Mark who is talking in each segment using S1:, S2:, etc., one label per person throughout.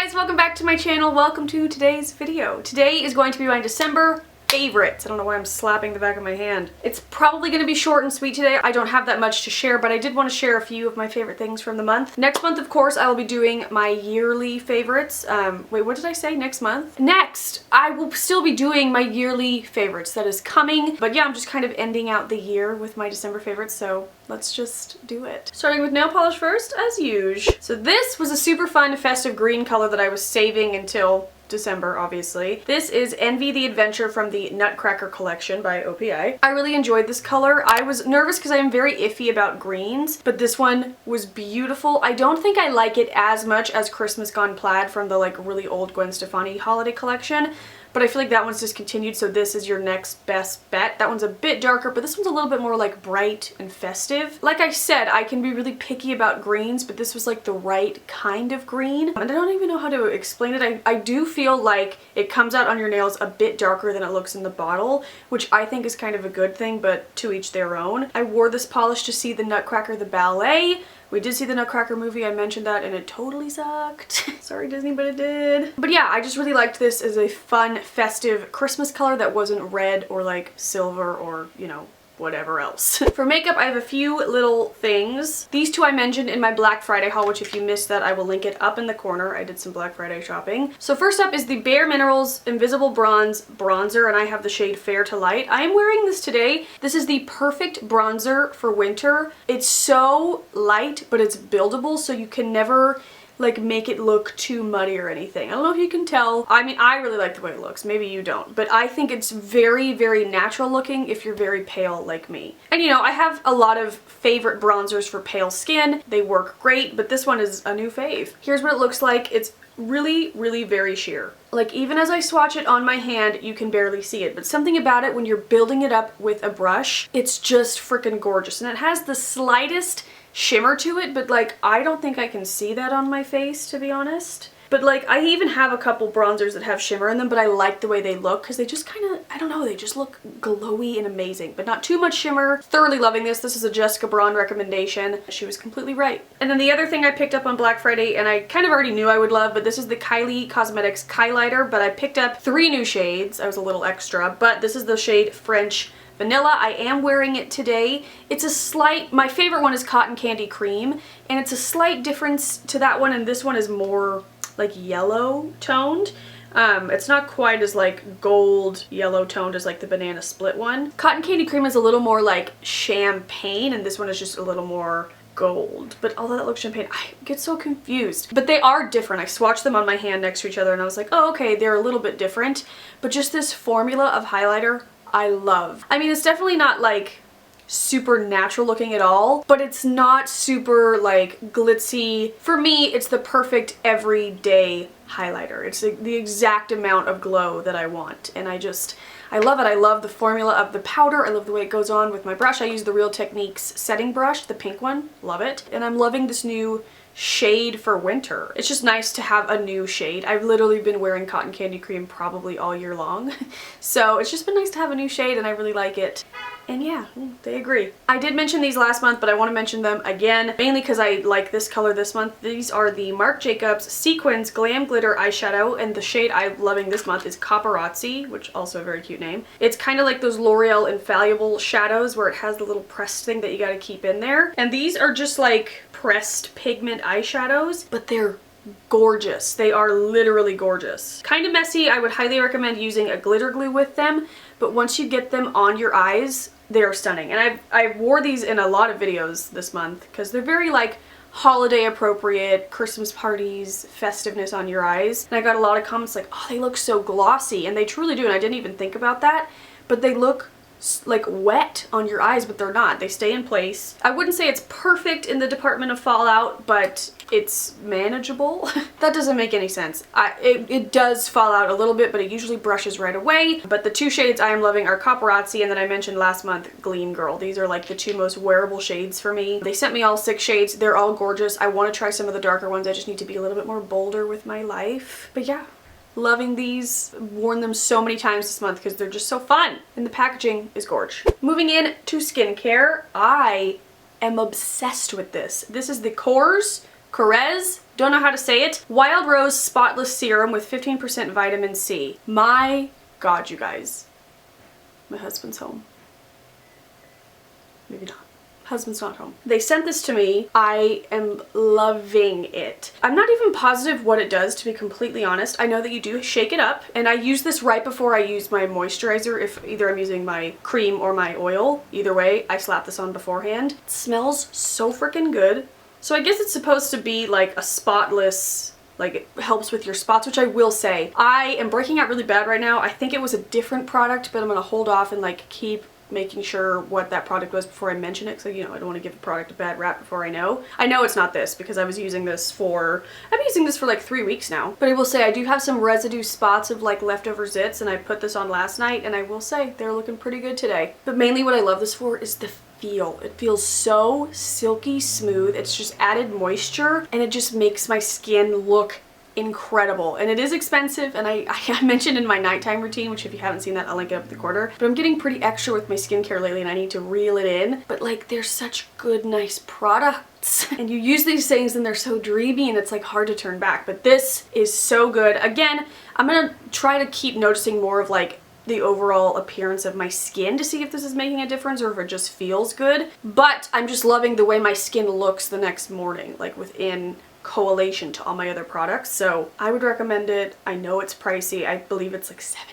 S1: guys, welcome back to my channel. Welcome to today's video. Today is going to be my December favorites. I don't know why I'm slapping the back of my hand. It's probably going to be short and sweet today. I don't have that much to share, but I did want to share a few of my favorite things from the month. Next month, of course, I will be doing my yearly favorites. Wait, what did I say? Next month? Next, I will still be doing my yearly favorites. That is coming. But yeah, I'm just kind of ending out the year with my December favorites, so let's just do it. Starting with nail polish first, as usual. So this was a super fun festive green color that I was saving until December, obviously. This is Envy the Adventure from the Nutcracker collection by OPI. I really enjoyed this color. I was nervous because I am very iffy about greens, but this one was beautiful. I don't think I like it as much as Christmas Gone Plaid from the like really old Gwen Stefani holiday collection, but I feel like that one's discontinued, so this is your next best bet. That one's a bit darker, but this one's a little bit more like bright and festive. Like I said, I can be really picky about greens, but this was like the right kind of green. And I don't even know how to explain it. I do feel like it comes out on your nails a bit darker than it looks in the bottle, which I think is kind of a good thing, but to each their own. I wore this polish to see the Nutcracker the ballet. We did see the Nutcracker movie, I mentioned that, and it totally sucked. Sorry Disney, but it did. But yeah, I just really liked this as a fun, festive Christmas color that wasn't red or like silver or, you know, whatever else. For makeup, I have a few little things. These two I mentioned in my Black Friday haul, which if you missed that, I will link it up in the corner. I did some Black Friday shopping. So first up is the Bare Minerals Invisible Bronze Bronzer, and I have the shade Fair to Light. I am wearing this today. This is the perfect bronzer for winter. It's so light, but it's buildable, so you can never like make it look too muddy or anything. I don't know if you can tell. I mean, I really like the way it looks. Maybe you don't. But I think it's very, very natural looking if you're very pale like me. And you know, I have a lot of favorite bronzers for pale skin. They work great, but this one is a new fave. Here's what it looks like. It's really, really very sheer. Like even as I swatch it on my hand, you can barely see it, but something about it when you're building it up with a brush, it's just freaking gorgeous. And it has the slightest shimmer to it, but like I don't think I can see that on my face, to be honest. But like I even have a couple bronzers that have shimmer in them, but I like the way they look because they just kind of, I don't know, they just look glowy and amazing, but not too much shimmer. Thoroughly loving this. This is a Jessica Braun recommendation. She was completely right. And then the other thing I picked up on Black Friday, and I kind of already knew I would love, but this is the Kylie Cosmetics Kylighter, but I picked up 3 new shades. I was a little extra, but this is the shade French Vanilla. I am wearing it today. It's a slight, my favorite one is Cotton Candy Cream, and it's a slight difference to that one, and this one is more like yellow toned. It's not quite as like gold yellow toned as like the Banana Split one. Cotton Candy Cream is a little more like champagne, and this one is just a little more gold. But although that looks champagne, I get so confused. But they are different. I swatched them on my hand next to each other and I was like, oh okay, they're a little bit different. But just this formula of highlighter, I love. I mean, it's definitely not like super natural looking at all, but it's not super like glitzy. For me, it's the perfect everyday highlighter. It's the exact amount of glow that I want, and I love it. I love the formula of the powder. I love the way it goes on with my brush. I use the Real Techniques setting brush, the pink one. Love it. And I'm loving this new shade for winter. It's just nice to have a new shade. I've literally been wearing Cotton Candy Cream probably all year long. So it's just been nice to have a new shade, and I really like it. And yeah, they agree. I did mention these last month, but I want to mention them again, mainly because I like this color this month. These are the Marc Jacobs Sequins Glam Glitter Eyeshadow, and the shade I'm loving this month is Paparazzi, which also a very cute name. It's kind of like those L'Oreal Infallible shadows where it has the little pressed thing that you gotta keep in there. And these are just like pressed pigment eyeshadows, but they're gorgeous. They are literally gorgeous. Kind of messy. I would highly recommend using a glitter glue with them, but once you get them on your eyes, they are stunning. And I wore these in a lot of videos this month because they're very like holiday appropriate, Christmas parties, festiveness on your eyes. And I got a lot of comments like, oh, they look so glossy, and they truly do, and I didn't even think about that, but they look like wet on your eyes, but they're not. They stay in place. I wouldn't say it's perfect in the department of fallout, but it's manageable. That doesn't make any sense. It does fall out a little bit, but it usually brushes right away. But the 2 shades I am loving are Paparazzi, and then I mentioned last month Gleam Girl. These are like the 2 most wearable shades for me. They sent me all 6 shades. They're all gorgeous. I want to try some of the darker ones. I just need to be a little bit more bolder with my life. But yeah, loving these. Worn them so many times this month because they're just so fun, and the packaging is gorge. Moving in to skincare, I am obsessed with this. This is the Kors Carez, don't know how to say it, Wild Rose Spotless Serum with 15% vitamin C. My God, you guys. My husband's home. Maybe not. Husband's not home. They sent this to me. I am loving it. I'm not even positive what it does, to be completely honest. I know that you do shake it up, and I use this right before I use my moisturizer. If either I'm using my cream or my oil, either way, I slap this on beforehand. It smells so freaking good. So I guess it's supposed to be like a spotless, like it helps with your spots, which I will say. I am breaking out really bad right now. I think it was a different product, but I'm gonna hold off and like keep making sure what that product was before I mention it, so you know, I don't want to give a product a bad rap before I know. I know it's not this because I was using this for, I've been using this for like 3 weeks now. But I will say I do have some residue spots of like leftover zits, and I put this on last night, and I will say they're looking pretty good today. But mainly what I love this for is the feel. It feels so silky smooth. It's just added moisture, and it just makes my skin look incredible. And it is expensive, and I mentioned in my nighttime routine, which if you haven't seen that, I'll link it up in the corner, but I'm getting pretty extra with my skincare lately, and I need to reel it in. But like, they're such good, nice products, and you use these things and they're so dreamy, and it's like hard to turn back. But this is so good. Again, I'm gonna try to keep noticing more of like the overall appearance of my skin to see if this is making a difference or if it just feels good. But I'm just loving the way my skin looks the next morning, like within correlation to all my other products. So I would recommend it. I know it's pricey. I believe it's like $75.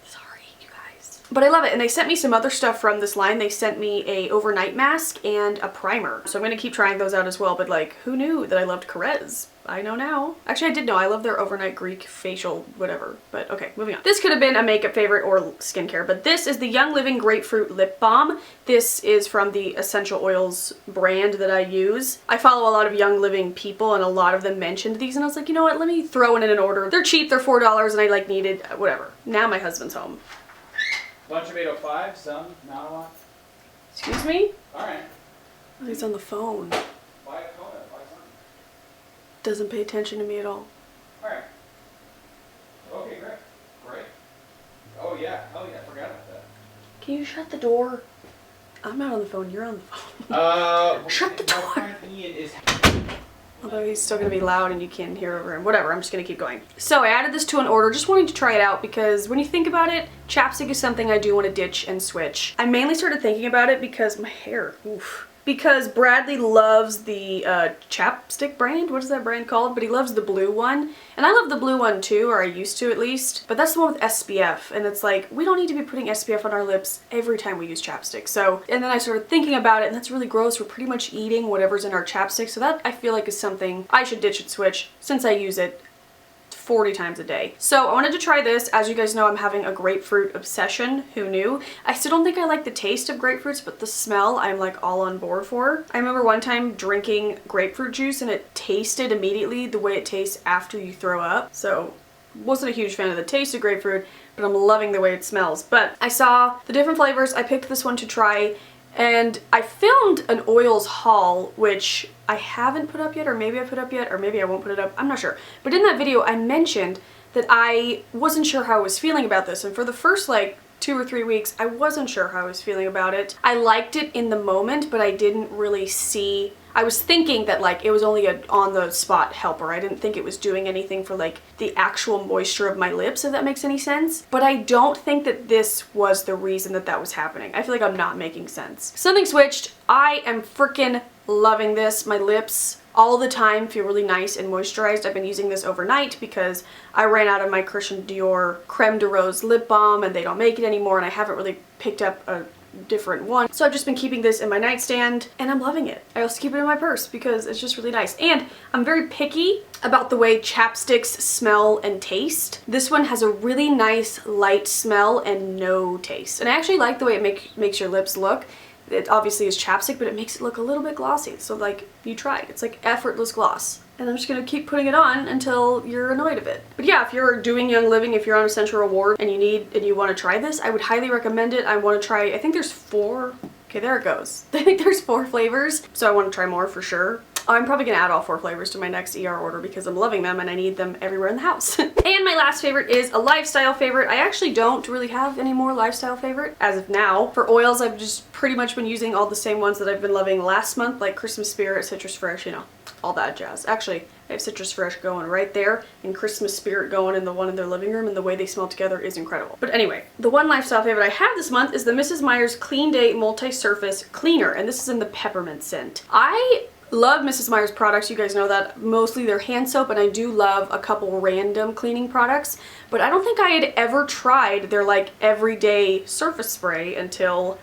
S1: Sorry, you guys. But I love it. And they sent me some other stuff from this line. They sent me a overnight mask and a primer. So I'm gonna keep trying those out as well. But like, who knew that I loved Carez? I know now. Actually, I did know. I love their overnight Greek facial whatever. But okay, moving on. This could have been a makeup favorite or skincare, but this is the Young Living Grapefruit Lip Balm. This is from the Essential Oils brand that I use. I follow a lot of Young Living people, and a lot of them mentioned these, and I was like, you know what, let me throw it in an order. They're cheap, they're $4, and I like needed whatever. Now my husband's home.
S2: Bunch of 805, some, not a lot.
S1: Excuse me?
S2: Alright.
S1: Oh, he's on the phone.
S2: Buy a Kona, buy something.
S1: Doesn't pay attention to me at all.
S2: Alright. Okay, great. Great. Oh yeah, I forgot about that.
S1: Can you shut the door? I'm not on the phone, you're on the phone. Shut the door!
S2: My friend Ian is...
S1: Although he's still gonna be loud and you can't hear over him. Whatever, I'm just gonna keep going. So I added this to an order, just wanting to try it out, because when you think about it, chapstick is something I do want to ditch and switch. I mainly started thinking about it because my hair, oof. Because Bradley loves the chapstick brand. What is that brand called? But he loves the blue one. And I love the blue one too, or I used to at least. But that's the one with SPF. And it's like, we don't need to be putting SPF on our lips every time we use chapstick. So, and then I started thinking about it, and that's really gross. We're pretty much eating whatever's in our chapstick. So that I feel like is something I should ditch and switch, since I use it 40 times a day. So I wanted to try this. As you guys know, I'm having a grapefruit obsession. Who knew? I still don't think I like the taste of grapefruits, but the smell I'm like all on board for. I remember one time drinking grapefruit juice and it tasted immediately the way it tastes after you throw up. So wasn't a huge fan of the taste of grapefruit, but I'm loving the way it smells. But I saw the different flavors. I picked this one to try, and I filmed an oils haul, which I haven't put up yet, or maybe I put up yet, or maybe I won't put it up, I'm not sure. But in that video, I mentioned that I wasn't sure how I was feeling about this, and for the first like 2 or 3 weeks, I wasn't sure how I was feeling about it. I liked it in the moment, but I didn't really see, I was thinking that like it was only a on-the-spot helper. I didn't think it was doing anything for like the actual moisture of my lips, if that makes any sense. But I don't think that this was the reason that that was happening. I feel like I'm not making sense. Something switched. I am freaking loving this. My lips all the time feel really nice and moisturized. I've been using this overnight because I ran out of my Christian Dior Creme de Rose lip balm, and they don't make it anymore, and I haven't really picked up a different one. So I've just been keeping this in my nightstand, and I'm loving it. I also keep it in my purse because it's just really nice. And I'm very picky about the way chapsticks smell and taste. This one has a really nice light smell and no taste. And I actually like the way it makes your lips look. It obviously is chapstick, but it makes it look a little bit glossy. So like, you try it. It's like effortless gloss. And I'm just gonna keep putting it on until you're annoyed of it. But yeah, if you're doing Young Living, if you're on Essential Reward and you want to try this, I would highly recommend it. I want to try, I think there's 4, okay, there it goes. I think there's 4 flavors, so I want to try more for sure. I'm probably gonna add all 4 flavors to my next ER order because I'm loving them and I need them everywhere in the house. And my last favorite is a lifestyle favorite. I actually don't really have any more lifestyle favorite as of now. For oils, I've just pretty much been using all the same ones that I've been loving last month, like Christmas Spirit, Citrus Fresh, you know, all that jazz. Actually, I have Citrus Fresh going right there and Christmas Spirit going in the one in their living room, and the way they smell together is incredible. But anyway, the one lifestyle favorite I have this month is the Mrs. Meyer's Clean Day Multi-Surface Cleaner, and this is in the peppermint scent. I love Mrs. Meyer's products. You guys know that. Mostly they're hand soap, and I do love a couple random cleaning products, but I don't think I had ever tried their like everyday surface spray until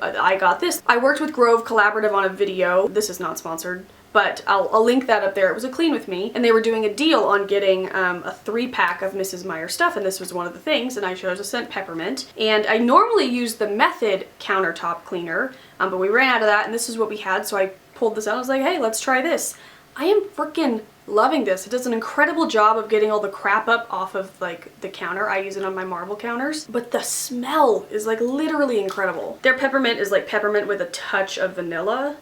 S1: I got this. I worked with Grove Collaborative on a video. This is not sponsored, but I'll link that up there. It was a Clean With Me, and they were doing a deal on getting a 3-pack of Mrs. Meyer stuff, and this was one of the things, and I chose a scent peppermint. And I normally use the Method countertop cleaner, but we ran out of that, and this is what we had, so I pulled this out. I was like, hey, let's try this. I am freaking loving this. It does an incredible job of getting all the crap up off of like the counter. I use it on my marble counters, but the smell is like literally incredible. Their peppermint is like peppermint with a touch of vanilla.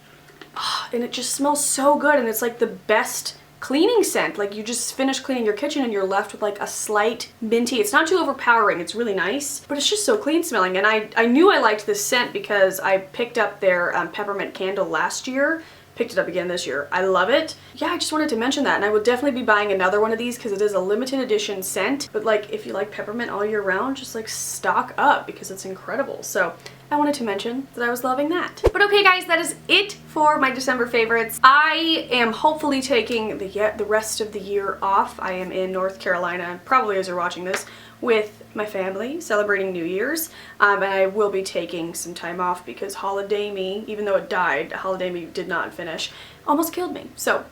S1: And it just smells so good, and it's like the best cleaning scent. Like you just finish cleaning your kitchen and you're left with like a slight minty. It's not too overpowering, it's really nice, but it's just so clean smelling. And I knew I liked this scent because I picked up their peppermint candle last year. Picked it up again this year. I love it. Yeah, I just wanted to mention that, and I would definitely be buying another one of these because it is a limited edition scent. But like if you like peppermint all year round, just like stock up because it's incredible. So I wanted to mention that I was loving that. But okay guys, that is it for my December favorites. I am hopefully taking the rest of the year off. I am in North Carolina, probably as you're watching this, with my family celebrating New Year's, and I will be taking some time off because Holiday Me, even though it died, Holiday Me did not finish, almost killed me. So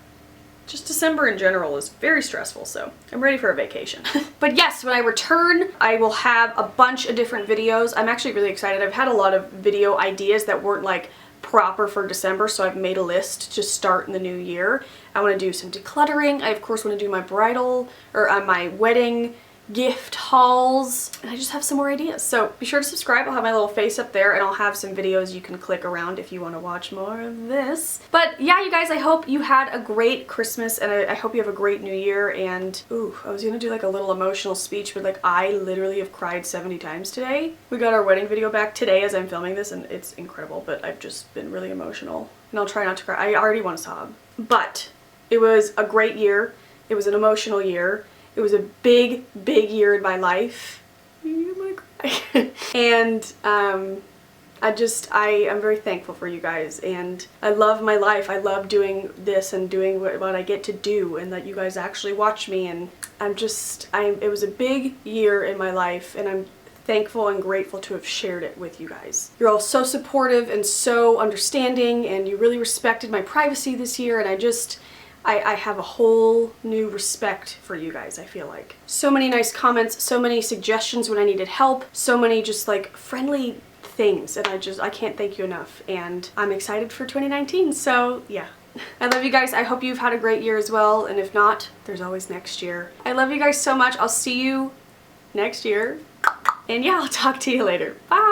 S1: just December in general is very stressful, so I'm ready for a vacation. But yes, when I return, I will have a bunch of different videos. I'm actually really excited. I've had a lot of video ideas that weren't like proper for December, so I've made a list to start in the new year. I want to do some decluttering. I of course want to do my bridal, or my wedding gift hauls, and I just have some more ideas. So be sure to subscribe. I'll have my little face up there, and I'll have some videos you can click around if you want to watch more of this. But yeah, you guys, I hope you had a great Christmas, and I hope you have a great New Year. And ooh, I was gonna do like a little emotional speech, but like I literally have cried 70 times today. We got our wedding video back today as I'm filming this, and it's incredible, but I've just been really emotional, and I'll try not to cry. I already want to sob. But it was a great year. It was an emotional year. It was a big, big year in my life. I'm gonna cry. And I'm very thankful for you guys, and I love my life. I love doing this and doing what I get to do, and that you guys actually watch me, and it was a big year in my life, and I'm thankful and grateful to have shared it with you guys. You're all so supportive and so understanding, and you really respected my privacy this year, and I have a whole new respect for you guys, I feel like. So many nice comments, so many suggestions when I needed help, so many just like friendly things, and I can't thank you enough, and I'm excited for 2019, so yeah. I love you guys. I hope you've had a great year as well, and if not, there's always next year. I love you guys so much. I'll see you next year, and yeah, I'll talk to you later. Bye!